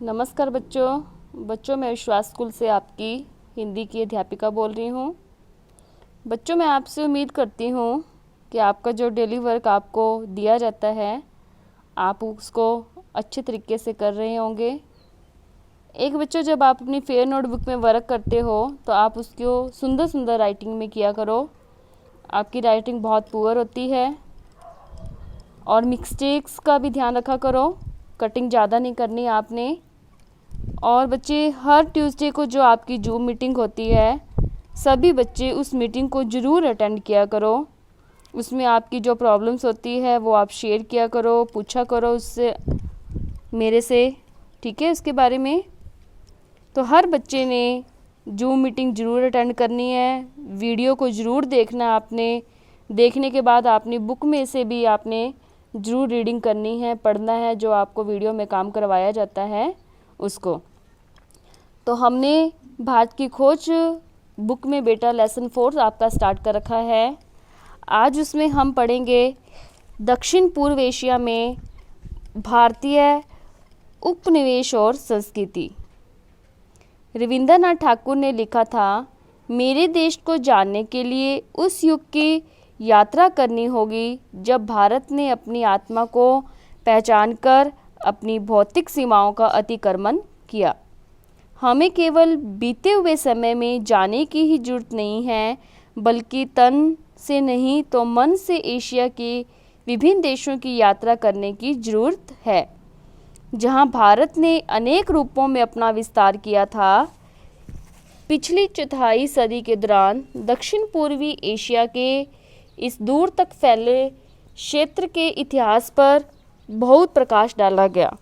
नमस्कार बच्चों मैं विश्वास स्कूल से आपकी हिंदी की अध्यापिका बोल रही हूँ। बच्चों मैं आपसे उम्मीद करती हूँ कि आपका जो डेली वर्क आपको दिया जाता है आप उसको अच्छे तरीके से कर रहे होंगे। एक बच्चों जब आप अपनी फेयर नोटबुक में वर्क करते हो तो आप उसको सुंदर सुंदर राइटिंग में किया करो। आपकी राइटिंग बहुत पुअर होती है और मिस्टेक्स का भी ध्यान रखा करो। कटिंग ज़्यादा नहीं करनी आपने। और बच्चे हर ट्यूसडे को जो आपकी जूम मीटिंग होती है सभी बच्चे उस मीटिंग को ज़रूर अटेंड किया करो। उसमें आपकी जो प्रॉब्लम्स होती है वो आप शेयर किया करो, पूछा करो उससे मेरे से, ठीक है। उसके बारे में तो हर बच्चे ने जूम मीटिंग ज़रूर अटेंड करनी है। वीडियो को ज़रूर देखना आपने। देखने के बाद आपने बुक में से भी आपने ज़रूर रीडिंग करनी है, पढ़ना है जो आपको वीडियो में काम करवाया जाता है उसको। तो हमने भारत की खोज बुक में बेटा लेसन 4 आपका स्टार्ट कर रखा है। आज उसमें हम पढ़ेंगे दक्षिण पूर्व एशिया में भारतीय उपनिवेश और संस्कृति। रविंद्रनाथ ठाकुर ने लिखा था, मेरे देश को जानने के लिए उस युग की यात्रा करनी होगी जब भारत ने अपनी आत्मा को पहचान कर अपनी भौतिक सीमाओं का अतिक्रमण किया। हमें केवल बीते हुए समय में जाने की ही जरूरत नहीं है, बल्कि तन से नहीं तो मन से एशिया के विभिन्न देशों की यात्रा करने की जरूरत है, जहां भारत ने अनेक रूपों में अपना विस्तार किया था। पिछली चौथाई सदी के दौरान दक्षिण पूर्वी एशिया के इस दूर तक फैले क्षेत्र के इतिहास पर बहुत प्रकाश डाला गया।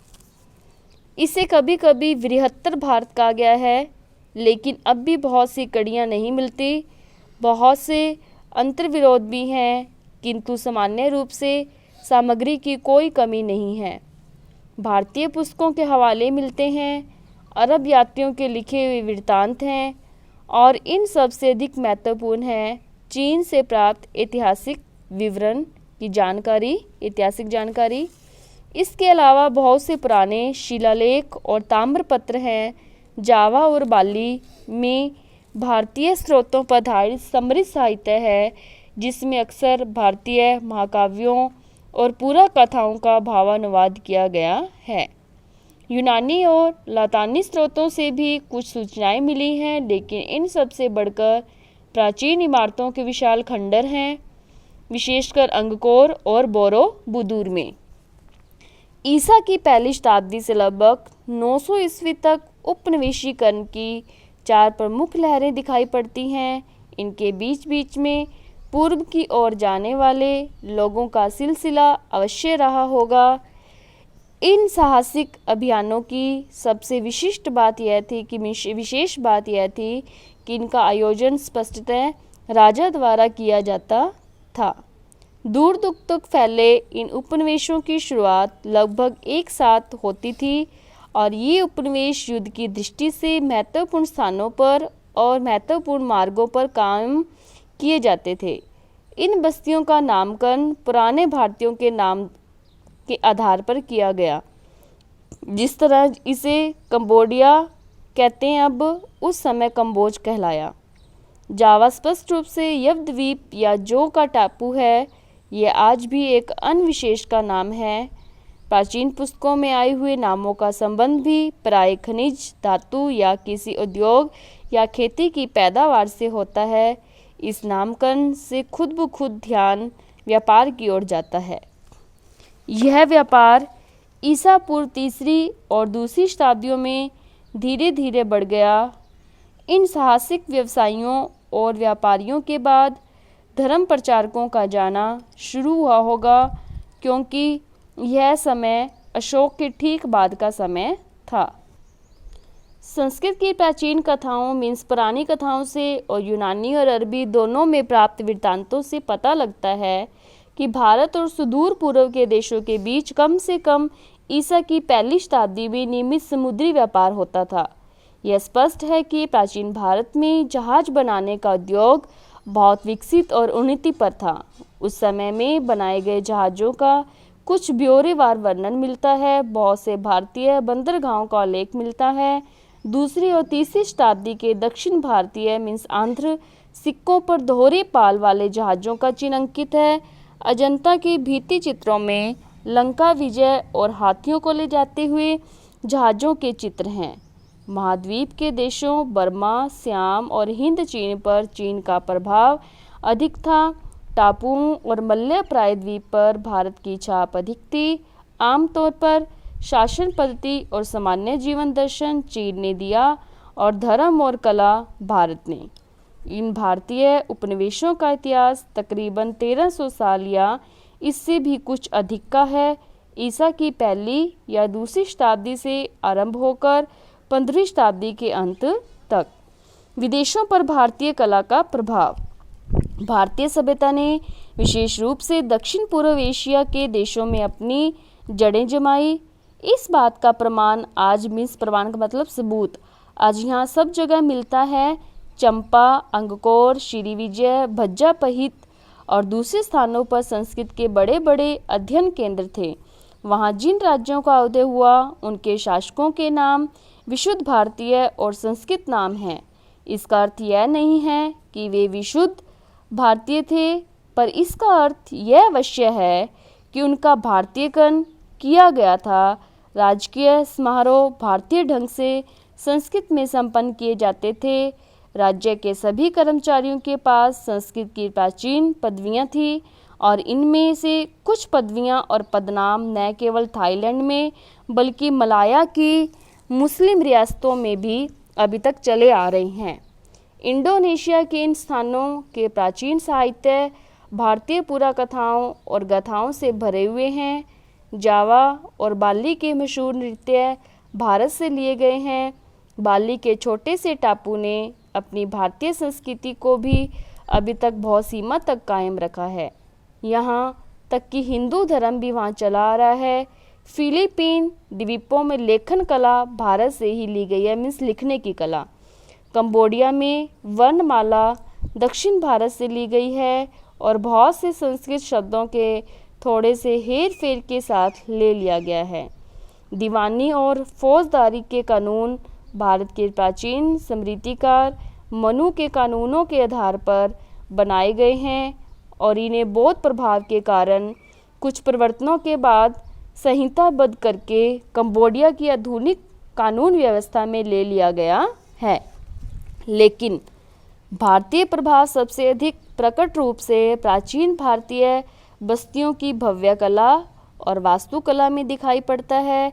इसे कभी कभी बृहत्तर भारत कहा गया है, लेकिन अब भी बहुत सी कड़ियाँ नहीं मिलती। बहुत से अंतर्विरोध भी हैं, किंतु सामान्य रूप से सामग्री की कोई कमी नहीं है। भारतीय पुस्तकों के हवाले मिलते हैं, अरब यात्रियों के लिखे हुए वृत्तांत हैं और इन सब से अधिक महत्वपूर्ण है चीन से प्राप्त ऐतिहासिक विवरण की जानकारी, ऐतिहासिक जानकारी। इसके अलावा बहुत से पुराने शिलालेख और ताम्रपत्र हैं। जावा और बाली में भारतीय स्रोतों पर आधारित समृद्ध साहित्य है, जिसमें अक्सर भारतीय महाकाव्यों और पुरा कथाओं का भावानुवाद किया गया है। यूनानी और लातानी स्रोतों से भी कुछ सूचनाएं मिली हैं, लेकिन इन सब से बढ़कर प्राचीन इमारतों के विशाल खंडर हैं, विशेषकर अंगकोर और बोरोबुदूर में। ईसा की पहली शताब्दी से लगभग 900 ईस्वी तक उपनिवेशीकरण की 4 प्रमुख लहरें दिखाई पड़ती हैं। इनके बीच बीच में पूर्व की ओर जाने वाले लोगों का सिलसिला अवश्य रहा होगा। इन साहसिक अभियानों की सबसे विशिष्ट बात यह थी कि विशेष बात यह थी कि इनका आयोजन स्पष्टतः राजा द्वारा किया जाता था। दूर दूर तक फैले इन उपनिवेशों की शुरुआत लगभग एक साथ होती थी और ये उपनिवेश युद्ध की दृष्टि से महत्वपूर्ण स्थानों पर और महत्वपूर्ण मार्गों पर कायम किए जाते थे। इन बस्तियों का नामकरण पुराने भारतीयों के नाम के आधार पर किया गया। जिस तरह इसे कंबोडिया कहते हैं, अब उस समय कंबोज कहलाया। जावा स्पष्ट रूप से यवद्वीप या जो का टापू है। यह आज भी एक अन्य विशेष का नाम है। प्राचीन पुस्तकों में आए हुए नामों का संबंध भी प्राय खनिज धातु या किसी उद्योग या खेती की पैदावार से होता है। इस नामकरण से खुद ब खुद ध्यान व्यापार की ओर जाता है। यह व्यापार ईसा पूर्व 3री और 2री शताब्दियों में धीरे धीरे बढ़ गया। इन साहसिक व्यवसायियों और व्यापारियों के बाद धर्म प्रचारकों का जाना शुरू हुआ होगा, क्योंकि यह समय अशोक के ठीक बाद का समय था। संस्कृत की प्राचीन कथाओं मीन्स पुरानी कथाओं से और यूनानी और अरबी दोनों में प्राप्त वृत्तांतों से पता लगता है कि भारत और सुदूर पूर्व के देशों के बीच कम से कम ईसा की पहली शताब्दी में नियमित समुद्री व्यापार होता था। यह स्पष्ट है कि प्राचीन भारत में जहाज बनाने का उद्योग बहुत विकसित और उन्नति पर था। उस समय में बनाए गए जहाज़ों का कुछ ब्यौरेवार वर्णन मिलता है। बहुत से भारतीय बंदरगाहों का उल्लेख मिलता है। दूसरी और तीसरी शताब्दी के दक्षिण भारतीय मीन्स आंध्र सिक्कों पर दोहरे पाल वाले जहाज़ों का चिन्ह अंकित है। अजंता के भित्ति चित्रों में लंका विजय और हाथियों को ले जाते हुए जहाज़ों के चित्र हैं। महाद्वीप के देशों बर्मा, सियाम और हिंद चीन पर चीन का प्रभाव अधिक था। टापुओं और मलय प्रायद्वीप पर भारत की छाप अधिक थी। आमतौर पर शासन पद्धति और सामान्य जीवन दर्शन चीन ने दिया और धर्म और कला भारत ने। इन भारतीय उपनिवेशों का इतिहास तकरीबन 1300 साल या इससे भी कुछ अधिक का है। ईसा की पहली या दूसरी शताब्दी से आरंभ होकर 15वीं शताब्दी के अंत तक। विदेशों पर भारतीय कला का प्रभाव। भारतीय सभ्यता ने विशेष रूप से दक्षिण पूर्व एशिया के देशों में अपनी जड़ें जमाई। इस बात का प्रमाण आज मीन्स प्रमाण का मतलब सबूत आज यहाँ सब जगह मिलता है। चंपा, अंगकोर, श्रीविजय, भज्जा पहित और दूसरे स्थानों पर संस्कृत के बड़े बड़े अध्ययन केंद्र थे। वहाँ जिन राज्यों का उदय हुआ उनके शासकों के नाम विशुद्ध भारतीय और संस्कृत नाम हैं। इसका अर्थ यह नहीं है कि वे विशुद्ध भारतीय थे, पर इसका अर्थ यह अवश्य है कि उनका भारतीयकरण किया गया था। राजकीय समारोह भारतीय ढंग से संस्कृत में संपन्न किए जाते थे। राज्य के सभी कर्मचारियों के पास संस्कृत की प्राचीन पदवियां थीं और इनमें से कुछ पदवियां और पदनाम न केवल थाईलैंड में बल्कि मलाया की मुस्लिम रियासतों में भी अभी तक चले आ रहे हैं। इंडोनेशिया के इन स्थानों के प्राचीन साहित्य भारतीय पुराकथाओं और गाथाओं से भरे हुए हैं। जावा और बाली के मशहूर नृत्य भारत से लिए गए हैं। बाली के छोटे से टापू ने अपनी भारतीय संस्कृति को भी अभी तक बहुत सीमा तक कायम रखा है। यहाँ तक कि हिंदू धर्म भी वहाँ चला आ रहा है। फिलीपीन द्वीपों में लेखन कला भारत से ही ली गई है मीन्स लिखने की कला। कंबोडिया में वर्णमाला दक्षिण भारत से ली गई है और बहुत से संस्कृत शब्दों के थोड़े से हेर फेर के साथ ले लिया गया है। दीवानी और फौजदारी के कानून भारत के प्राचीन स्मृतिकार मनु के कानूनों के आधार पर बनाए गए हैं और इन्हें बौद्ध प्रभाव के कारण कुछ परिवर्तनों के बाद संहिताबद्ध करके कंबोडिया की आधुनिक कानून व्यवस्था में ले लिया गया है। लेकिन भारतीय प्रभाव सबसे अधिक प्रकट रूप से प्राचीन भारतीय बस्तियों की भव्य कला और वास्तुकला में दिखाई पड़ता है।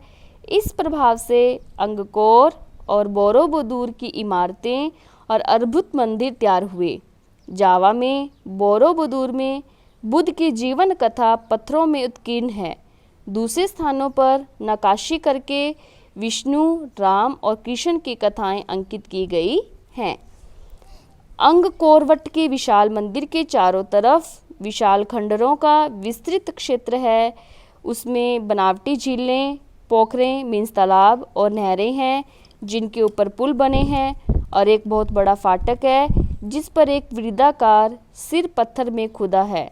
इस प्रभाव से अंगकोर और बोरोबुदूर की इमारतें और अद्भुत मंदिर तैयार हुए। जावा में बोरोबुदूर में बुद्ध की जीवन कथा पत्थरों में उत्कीर्ण है। दूसरे स्थानों पर नक्काशी करके विष्णु, राम और कृष्ण की कथाएं अंकित की गई हैं। अंगकोरवट के विशाल मंदिर के चारों तरफ विशाल खंडरों का विस्तृत क्षेत्र है। उसमें बनावटी झीलें, पोखरें मीन्स तालाब और नहरें हैं जिनके ऊपर पुल बने हैं और एक बहुत बड़ा फाटक है जिस पर एक वृत्ताकार सिर पत्थर में खुदा है।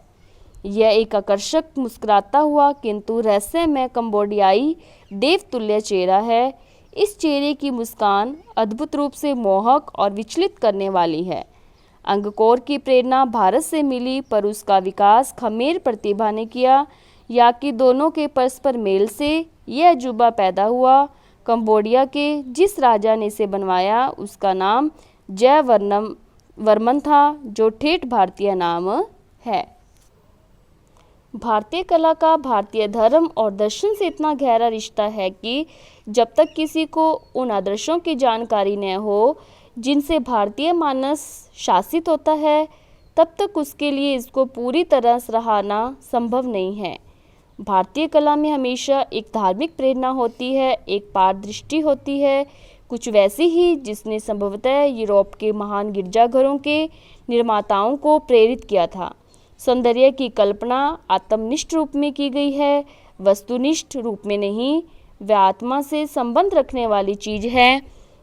यह एक आकर्षक मुस्कुराता हुआ किंतु रहस्यमय कंबोडियाई देवतुल्य चेहरा है। इस चेहरे की मुस्कान अद्भुत रूप से मोहक और विचलित करने वाली है। अंगकोर की प्रेरणा भारत से मिली पर उसका विकास खमेर प्रतिभा ने किया या कि दोनों के परस्पर मेल से यह अजूबा पैदा हुआ। कंबोडिया के जिस राजा ने इसे बनवाया उसका नाम जयवर्मन था जो ठेठ भारतीय नाम है। भारतीय कला का भारतीय धर्म और दर्शन से इतना गहरा रिश्ता है कि जब तक किसी को उन आदर्शों की जानकारी न हो जिनसे भारतीय मानस शासित होता है तब तक उसके लिए इसको पूरी तरह सराहना संभव नहीं है। भारतीय कला में हमेशा एक धार्मिक प्रेरणा होती है, एक पारदृष्टि होती है, कुछ वैसी ही जिसने संभवतः यूरोप के महान गिरजाघरों के निर्माताओं को प्रेरित किया था। सौंदर्य की कल्पना आत्मनिष्ठ रूप में की गई है, वस्तुनिष्ठ रूप में नहीं। वह आत्मा से संबंध रखने वाली चीज है,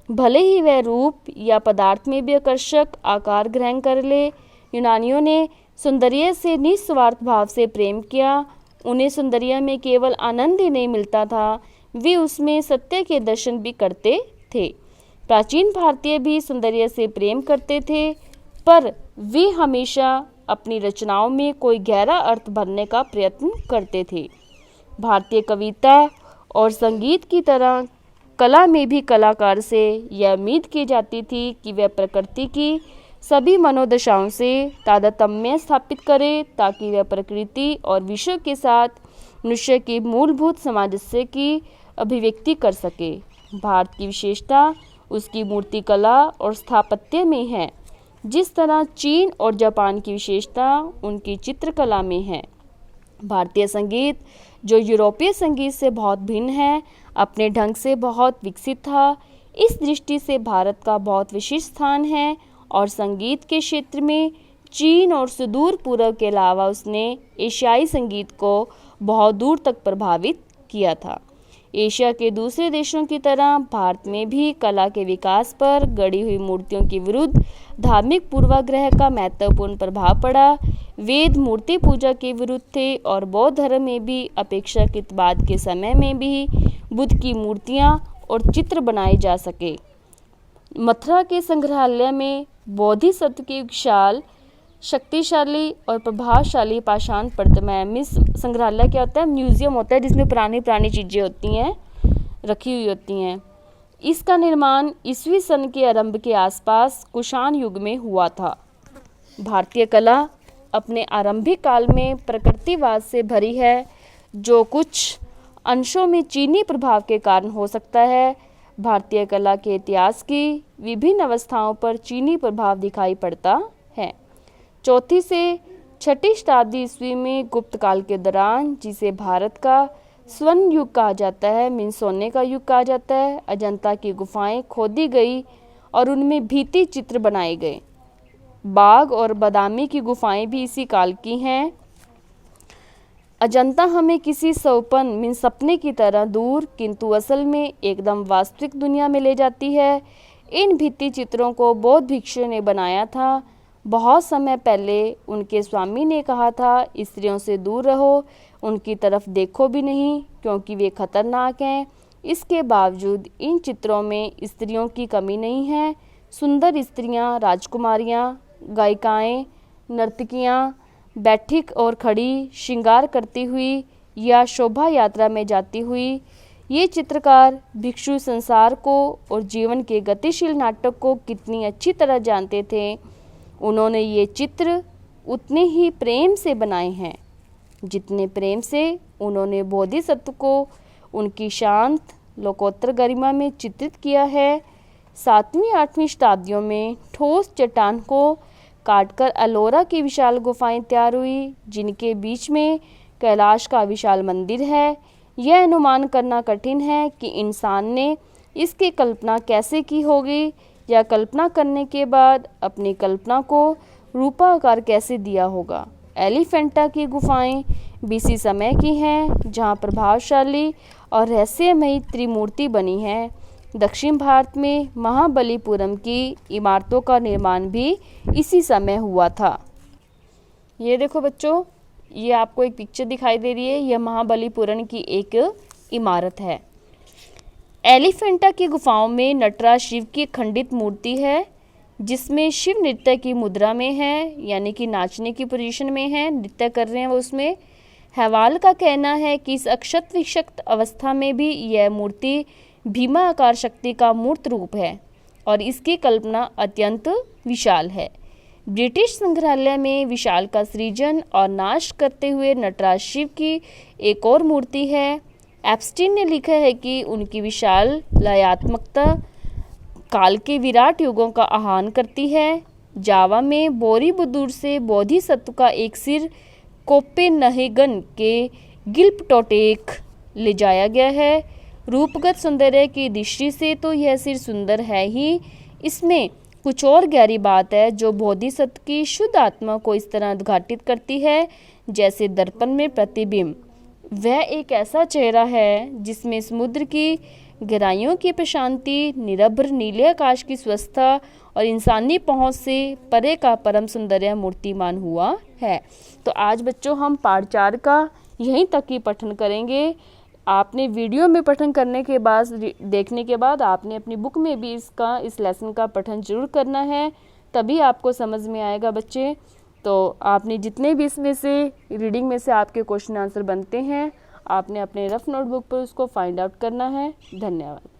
भले ही वह रूप या पदार्थ में भी आकर्षक आकार ग्रहण कर ले। यूनानियों ने सौंदर्य से निस्वार्थ भाव से प्रेम किया। उन्हें सौंदर्य में केवल आनंद ही नहीं मिलता था, वे उसमें सत्य के दर्शन भी करते थे। प्राचीन भारतीय भी सौंदर्य से प्रेम करते थे, पर वे हमेशा अपनी रचनाओं में कोई गहरा अर्थ भरने का प्रयत्न करते थे। भारतीय कविता और संगीत की तरह कला में भी कलाकार से यह उम्मीद की जाती थी कि वह प्रकृति की सभी मनोदशाओं से तादात्म्य स्थापित करे, ताकि वह प्रकृति और विश्व के साथ मनुष्य की मूलभूत सामंजस्य की अभिव्यक्ति कर सके। भारत की विशेषता उसकी मूर्तिकला और स्थापत्य में है, जिस तरह चीन और जापान की विशेषता उनकी चित्रकला में है। भारतीय संगीत, जो यूरोपीय संगीत से बहुत भिन्न है, अपने ढंग से बहुत विकसित था। इस दृष्टि से भारत का बहुत विशिष्ट स्थान है और संगीत के क्षेत्र में चीन और सुदूर पूर्व के अलावा उसने एशियाई संगीत को बहुत दूर तक प्रभावित किया था। एशिया के दूसरे देशों की तरह भारत में भी कला के विकास पर गढ़ी हुई मूर्तियों के विरुद्ध धार्मिक पूर्वाग्रह का महत्वपूर्ण प्रभाव पड़ा। वेद मूर्ति पूजा के विरुद्ध थे और बौद्ध धर्म में भी अपेक्षाकृत बाद के समय में भी बुद्ध की मूर्तियां और चित्र बनाए जा सके। मथुरा के संग्रहालय में बोधिसत्व की विशाल, शक्तिशाली और प्रभावशाली पाषाण प्रतिमाएं। मिस संग्रहालय क्या होता है? म्यूजियम होता है जिसमें पुरानी चीज़ें होती हैं, रखी हुई होती हैं। इसका निर्माण ईस्वी सन के आरंभ के आसपास कुषाण युग में हुआ था। भारतीय कला अपने आरंभिक काल में प्रकृतिवाद से भरी है, जो कुछ अंशों में चीनी प्रभाव के कारण हो सकता है। भारतीय कला के इतिहास की विभिन्न अवस्थाओं पर चीनी प्रभाव दिखाई पड़ता है। 4वीं से 6वीं शताब्दी ईस्वी में गुप्त काल के दौरान, जिसे भारत का स्वर्ण युग कहा जाता है, मीन सोने का युग कहा जाता है, अजंता की गुफाएं खोदी गई और उनमें भित्ति चित्र बनाए गए। बाघ और बादामी की गुफाएं भी इसी काल की हैं। अजंता हमें किसी सपन मीन सपने की तरह दूर किंतु असल में एकदम वास्तविक दुनिया में ले जाती है। इन भित्ति चित्रों को बौद्ध भिक्षु ने बनाया था। बहुत समय पहले उनके स्वामी ने कहा था, स्त्रियों से दूर रहो, उनकी तरफ देखो भी नहीं क्योंकि वे खतरनाक हैं। इसके बावजूद इन चित्रों में स्त्रियों की कमी नहीं है। सुंदर स्त्रियां, राजकुमारियां, गायिकाएं, नर्तकियां बैठी और खड़ी, श्रृंगार करती हुई या शोभा यात्रा में जाती हुई। ये चित्रकार भिक्षु संसार को और जीवन के गतिशील नाटक को कितनी अच्छी तरह जानते थे। उन्होंने ये चित्र उतने ही प्रेम से बनाए हैं जितने प्रेम से उन्होंने बोधिसत्व को उनकी शांत लोकोत्तर गरिमा में चित्रित किया है। 7वीं-8वीं शताब्दियों में ठोस चट्टान को काटकर एलोरा की विशाल गुफाएं तैयार हुई, जिनके बीच में कैलाश का विशाल मंदिर है। यह अनुमान करना कठिन है कि इंसान ने इसकी कल्पना कैसे की होगी या कल्पना करने के बाद अपनी कल्पना को रूपाकार कैसे दिया होगा। एलिफेंटा की गुफाएं बीसी समय की हैं, जहां प्रभावशाली और रहस्यमयी त्रिमूर्ति बनी है। दक्षिण भारत में महाबलीपुरम की इमारतों का निर्माण भी इसी समय हुआ था। ये देखो बच्चों, ये आपको एक पिक्चर दिखाई दे रही है, यह महाबलीपुरम की एक इमारत है। एलिफेंटा की गुफाओं में नटराज शिव की खंडित मूर्ति है, जिसमें शिव नृत्य की मुद्रा में है, यानी कि नाचने की पोजीशन में है, नृत्य कर रहे हैं वो उसमें। हैवाल का कहना है कि इस अक्षत विक्षत अवस्था में भी यह मूर्ति भीमा आकार शक्ति का मूर्त रूप है और इसकी कल्पना अत्यंत विशाल है। ब्रिटिश संग्रहालय में विशाल का सृजन और नाश करते हुए नटराज शिव की एक और मूर्ति है। एप्स्टीन ने लिखा है कि उनकी विशाल लयात्मकता काल के विराट युगों का आह्वान करती है। जावा में बोरीबुदुर से बोधिसत्व का एक सिर कोपेनहेगन के गिल्पटोटेक ले जाया गया है। रूपगत सौंदर्य की दृष्टि से तो यह सिर सुंदर है ही, इसमें कुछ और गहरी बात है जो बोधिसत्व की शुद्ध आत्मा को इस तरह उद्घाटित करती है जैसे दर्पण में प्रतिबिंब। वह एक ऐसा चेहरा है जिसमें समुद्र की गहराइयों की प्रशांति, निरभ्र नीले आकाश की स्वस्थता और इंसानी पहुंच से परे का परम सौंदर्य मूर्तिमान हुआ है। तो आज बच्चों हम पाठ 4 का यहीं तक ही पठन करेंगे। आपने वीडियो में पठन करने के बाद, देखने के बाद आपने अपनी बुक में भी इस लेसन का पठन जरूर करना है, तभी आपको समझ में आएगा बच्चे। तो आपने जितने भी इसमें से रीडिंग में से आपके क्वेश्चन आंसर बनते हैं, आपने अपने रफ नोटबुक पर उसको फाइंड आउट करना है। धन्यवाद।